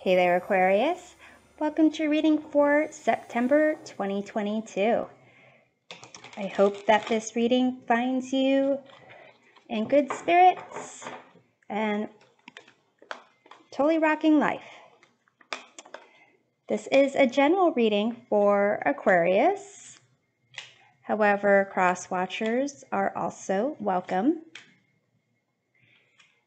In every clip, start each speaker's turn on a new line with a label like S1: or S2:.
S1: Hey there, Aquarius. Welcome to reading for September 2022. I hope that this reading finds you in good spirits and totally rocking life. This is a general reading for Aquarius. However, cross-watchers are also welcome.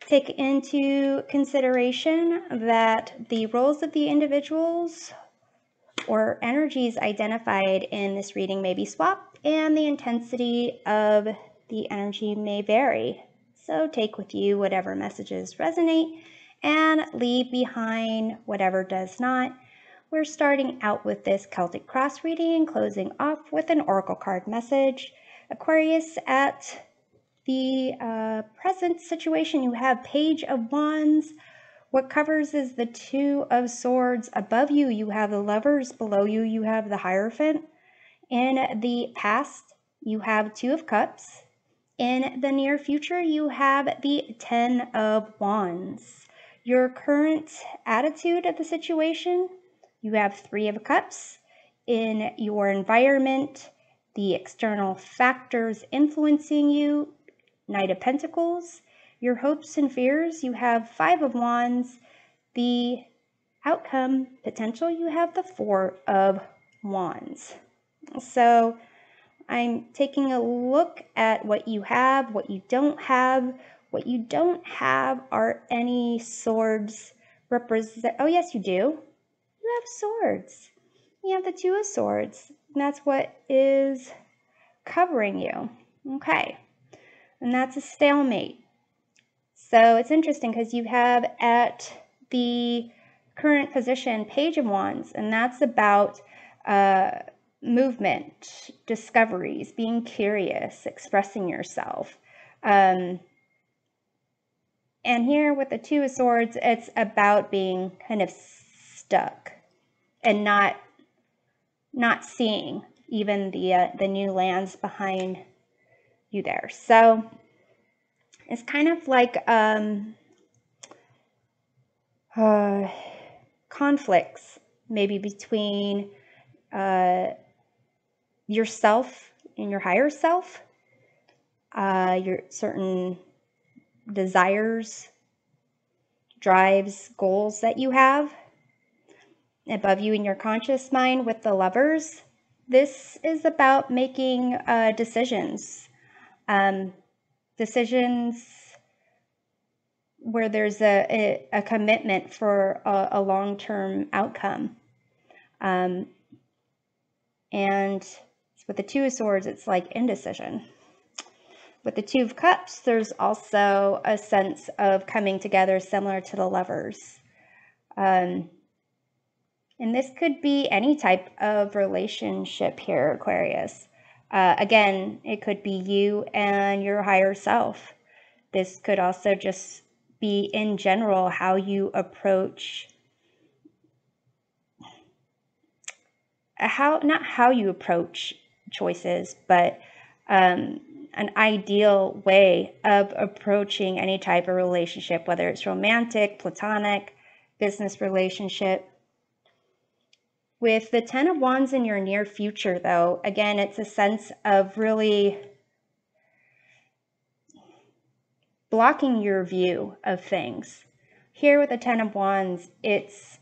S1: Take into consideration that the roles of the individuals or energies identified in this reading may be swapped and the intensity of the energy may vary. So take with you whatever messages resonate and leave behind whatever does not. We're starting out with this Celtic cross reading and closing off with an oracle card message. Aquarius, at the present situation, you have Page of Wands. What covers is the Two of Swords. Above you, you have the Lovers. Below you, you have the Hierophant. In the past, you have Two of Cups. In the near future, you have the Ten of Wands. Your current attitude of the situation, you have Three of Cups. In your environment, the external factors influencing you, Knight of Pentacles. Your hopes and fears, you have Five of Wands. The outcome potential, you have the Four of Wands. So I'm taking a look at what you have, what you don't have. What you don't have are any swords represent. Oh, yes, you do. You have swords. You have the Two of Swords. And that's what is covering you. Okay. And that's a stalemate. So it's interesting because you have at the current position Page of Wands, and that's about movement, discoveries, being curious, expressing yourself. And here with the Two of Swords, it's about being kind of stuck and not seeing even the new lands behind you there. So it's kind of like conflicts maybe between yourself and your higher self, your certain desires, drives, goals that you have. Above you in your conscious mind with the Lovers, this is about making decisions. Decisions where there's a commitment for a long-term outcome. And with the Two of Swords, it's like indecision. With the Two of Cups, there's also a sense of coming together similar to the Lovers. And this could be any type of relationship here, Aquarius. Again, it could be you and your higher self. This could also just be in general how you approach, not how you approach choices, but an ideal way of approaching any type of relationship, whether it's romantic, platonic, business relationship. With the Ten of Wands in your near future, though, again, it's a sense of really blocking your view of things. Here with the Ten of Wands, it's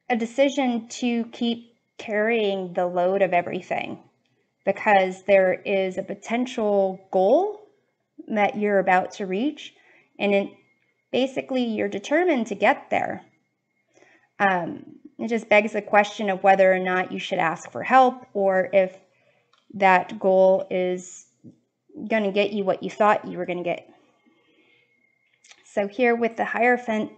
S1: a decision to keep carrying the load of everything because there is a potential goal that you're about to reach, and basically you're determined to get there. It just begs the question of whether or not you should ask for help, or if that goal is going to get you what you thought you were going to get. So here with the Hierophant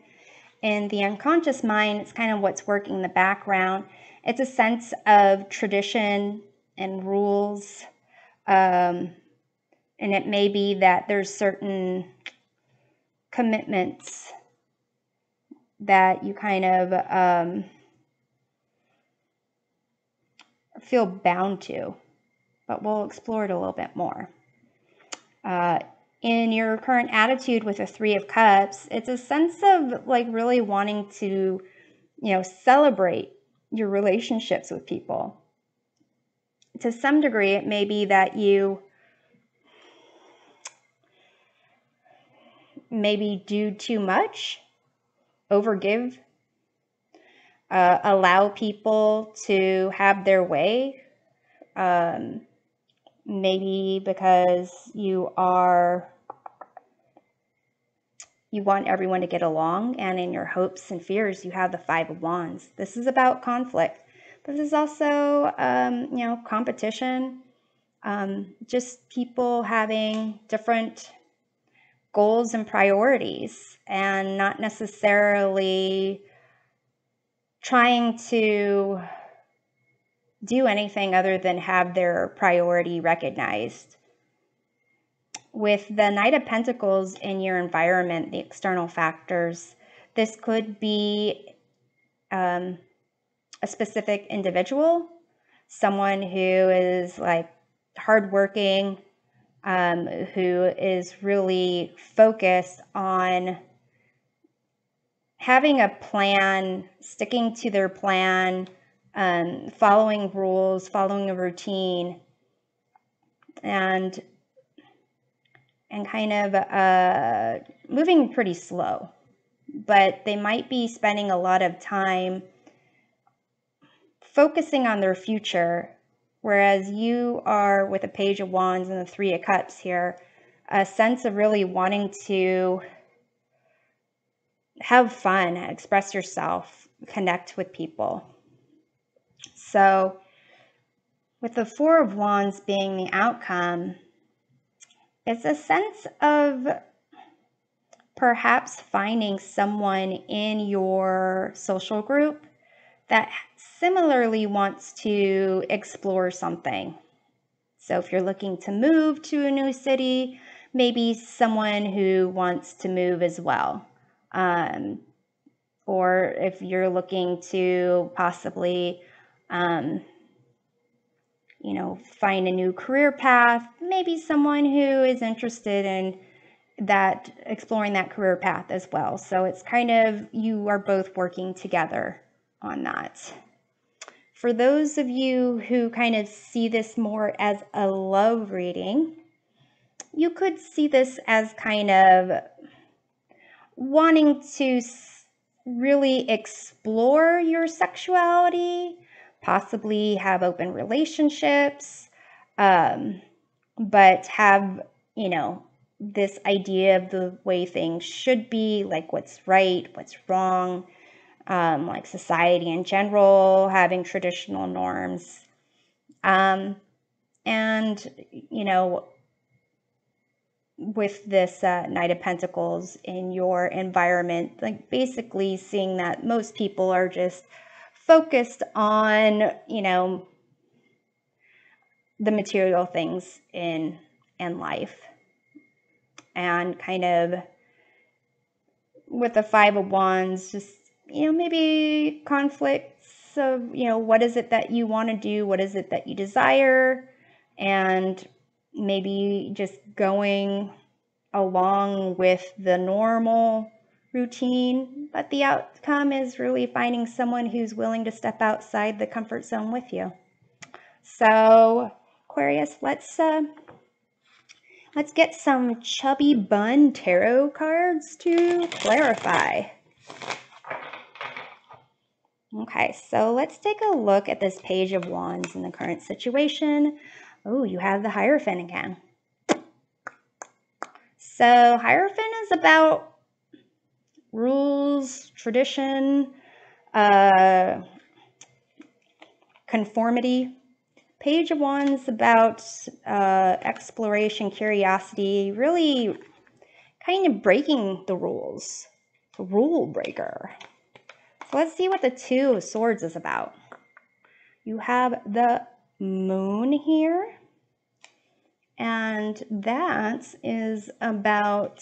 S1: in the unconscious mind, it's kind of what's working in the background. It's a sense of tradition and rules. And it may be that there's certain commitments that you kind of feel bound to, but we'll explore it a little bit more. in your current attitude with the Three of Cups, it's a sense of like really wanting to, celebrate your relationships with people. To some degree, it may be that you maybe do too much, overgive, allow people to have their way. Maybe because you want everyone to get along, and in your hopes and fears, you have the Five of Wands. This is about conflict. This is also, competition, just people having different goals and priorities, and not necessarily trying to do anything other than have their priority recognized. With the Knight of Pentacles in your environment, the external factors, this could be a specific individual, someone who is like hardworking, who is really focused on having a plan, sticking to their plan, following rules, following a routine, and kind of moving pretty slow. But they might be spending a lot of time focusing on their future, whereas you are, with the Page of Wands and the Three of Cups here, a sense of really wanting to have fun, express yourself, connect with people. So with the Four of Wands being the outcome, it's a sense of perhaps finding someone in your social group that similarly wants to explore something. So if you're looking to move to a new city, maybe someone who wants to move as well. Or if you're looking to possibly, find a new career path, maybe someone who is interested in that, exploring that career path as well. So it's kind of, you are both working together on that. For those of you who kind of see this more as a love reading, you could see this as kind of wanting to really explore your sexuality, possibly have open relationships, but have, this idea of the way things should be, like what's right, what's wrong, like society in general, having traditional norms. And, with this Knight of Pentacles in your environment, like basically seeing that most people are just focused on, the material things in life. And kind of with the Five of Wands, just, maybe conflicts of, what is it that you want to do? What is it that you desire? And maybe just going along with the normal routine, but the outcome is really finding someone who's willing to step outside the comfort zone with you. So Aquarius, let's get some Chubby Bun tarot cards to clarify. Okay, so let's take a look at this Page of Wands in the current situation. Oh, you have the Hierophant again. So Hierophant is about rules, tradition, conformity. Page of Wands about exploration, curiosity, really kind of breaking the rules. A rule breaker. So let's see what the Two of Swords is about. You have the Moon here. And that is about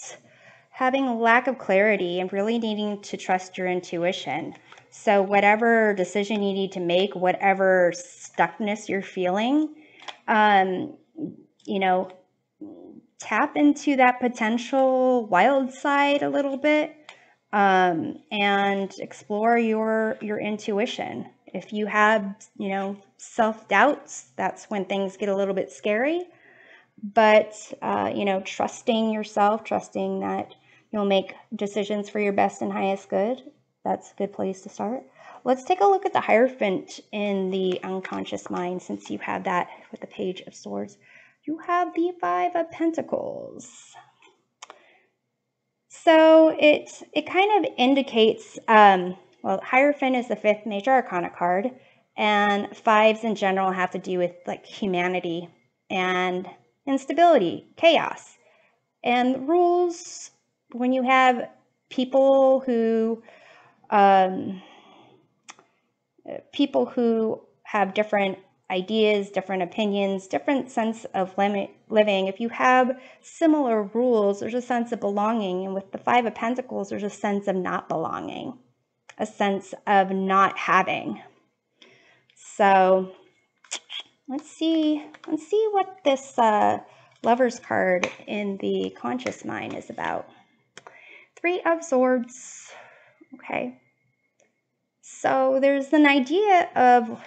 S1: having a lack of clarity and really needing to trust your intuition. So whatever decision you need to make, whatever tap into that potential wild side a little bit, and explore your intuition. If you have, you know, self-doubts, that's when things get a little bit scary. But, you know, trusting yourself, trusting that you'll make decisions for your best and highest good, that's a good place to start. Let's take a look at the Hierophant in the unconscious mind, since you have that with the Page of Swords. You have the Five of Pentacles. So it kind of indicates, well, Hierophant is the 5th major arcana card, and 5s in general have to do with like humanity and instability, chaos. And rules, when you have people who have different ideas, different opinions, different sense of living, if you have similar rules, there's a sense of belonging. And with the Five of Pentacles, there's a sense of not belonging, a sense of not having. So let's see what this Lover's card in the conscious mind is about. 3 of Swords. Okay. So there's an idea of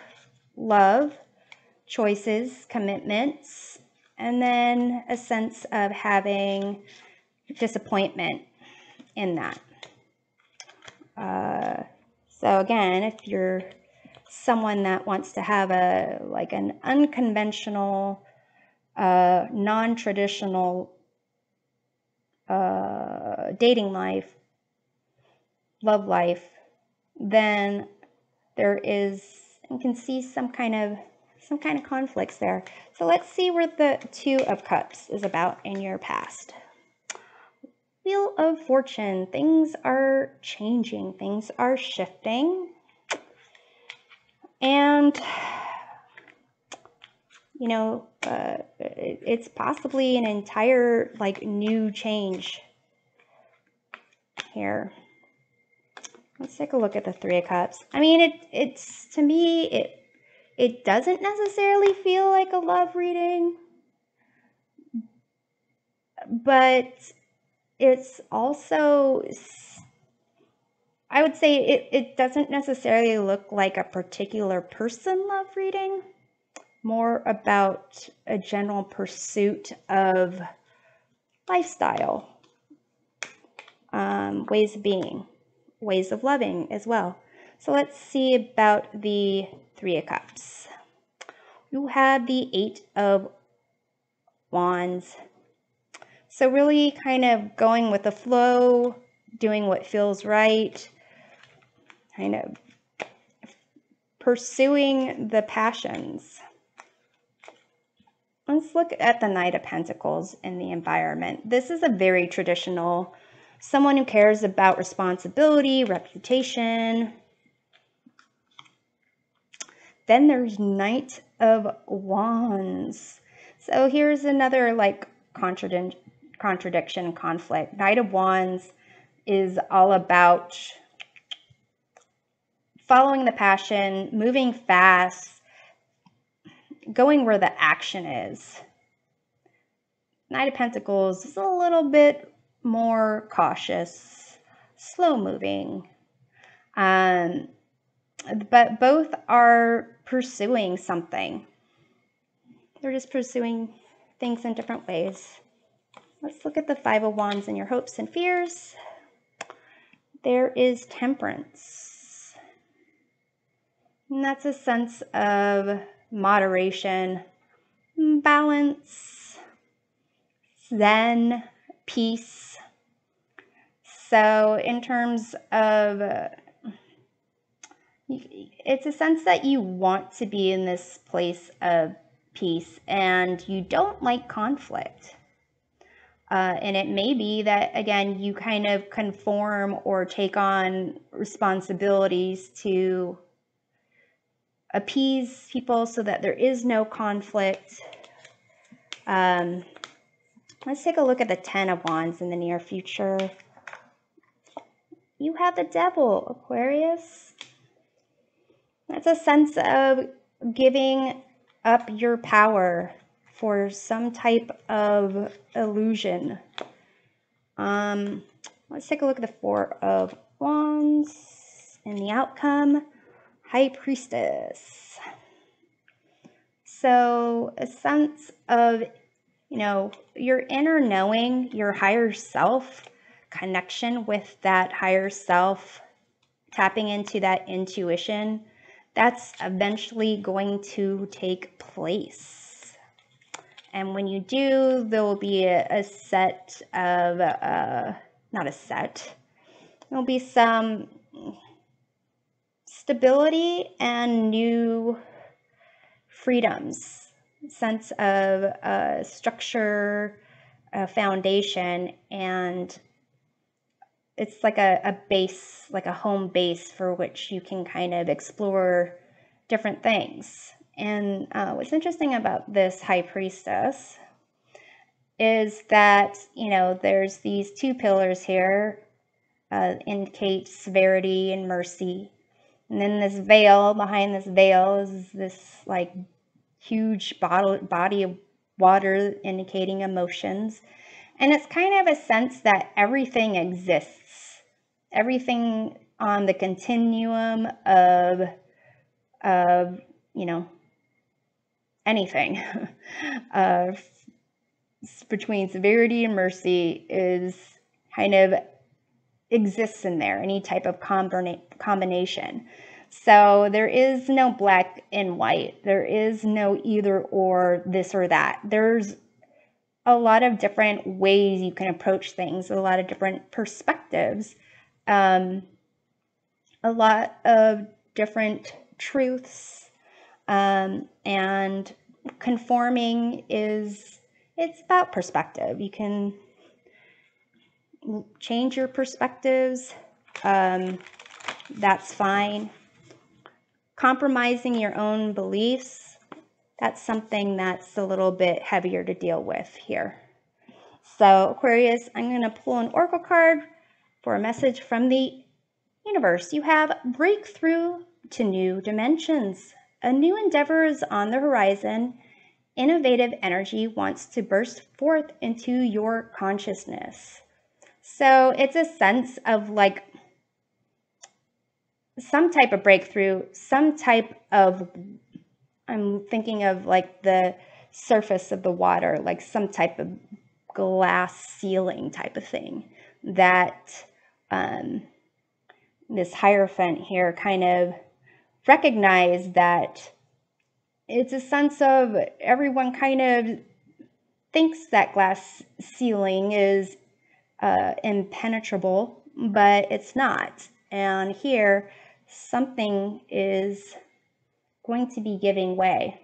S1: love, choices, commitments, and then a sense of having disappointment in that. So again, if you're someone that wants to have an unconventional, non-traditional dating life, love life, then you can see some kind of conflicts there. So let's see where the 2 of Cups is about in your past. Wheel of Fortune. Things are changing. Things are shifting. And, you know, it's possibly an entire, like, new change here. Let's take a look at the 3 of Cups. I mean, it's to me, it doesn't necessarily feel like a love reading, but it's also, I would say it doesn't necessarily look like a particular person love reading, more about a general pursuit of lifestyle, ways of being, ways of loving as well. So let's see about the 3 of Cups. You have the 8 of Wands. So really kind of going with the flow, doing what feels right, kind of pursuing the passions. Let's look at the Knight of Pentacles in the environment. This is a very traditional, someone who cares about responsibility, reputation. Then there's Knight of Wands. So here's another like contradiction, conflict. Knight of Wands is all about following the passion, moving fast, going where the action is. Knight of Pentacles is a little bit more cautious, slow moving. But both are pursuing something. They're just pursuing things in different ways. Let's look at the 5 of Wands and your hopes and fears. There is Temperance. And that's a sense of moderation, balance, zen, peace. So in terms of, it's a sense that you want to be in this place of peace and you don't like conflict. And it may be that, again, you kind of conform or take on responsibilities to appease people so that there is no conflict. Let's take a look at the 10 of Wands in the near future. You have the Devil, Aquarius. That's a sense of giving up your power, for some type of illusion. Let's take a look at the Four of Wands and the outcome. High Priestess. So a sense of, your inner knowing, your higher self, connection with that higher self, tapping into that intuition, that's eventually going to take place. And when you do, there will be a set of, not a set, there'll be some stability and new freedoms, sense of structure, foundation, and it's like a base, like a home base for which you can kind of explore different things. And what's interesting about this High Priestess is that, there's these two pillars here, indicate severity and mercy. And then this veil, behind this veil is this like huge body of water indicating emotions. And it's kind of a sense that everything exists. Everything on the continuum of anything between severity and mercy is kind of exists in there, any type of combination. So there is no black and white. There is no either or, this or that. There's a lot of different ways you can approach things, a lot of different perspectives, a lot of different truths, and conforming it's about perspective. You can change your perspectives, that's fine. Compromising your own beliefs, that's something that's a little bit heavier to deal with here. So Aquarius, I'm going to pull an oracle card for a message from the universe. You have breakthrough to new dimensions. A new endeavor is on the horizon. Innovative energy wants to burst forth into your consciousness. So it's a sense of like some type of breakthrough, some type of, I'm thinking of like the surface of the water, like some type of glass ceiling type of thing that this Hierophant here kind of recognized that it's a sense of everyone kind of thinks that glass ceiling is impenetrable, but it's not. And here, something is going to be giving way.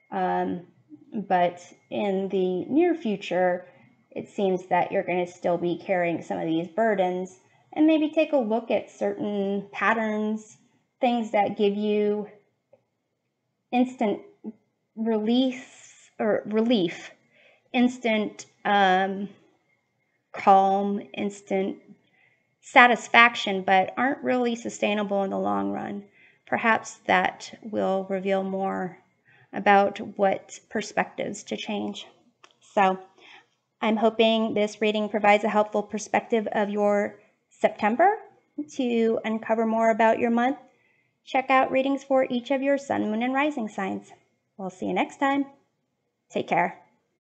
S1: But in the near future, it seems that you're going to still be carrying some of these burdens, and maybe take a look at certain patterns, things that give you instant relief, instant calm, instant satisfaction, but aren't really sustainable in the long run. Perhaps that will reveal more about what perspectives to change. So I'm hoping this reading provides a helpful perspective of your September. To uncover more about your month, check out readings for each of your sun, moon, and rising signs. We'll see you next time. Take care.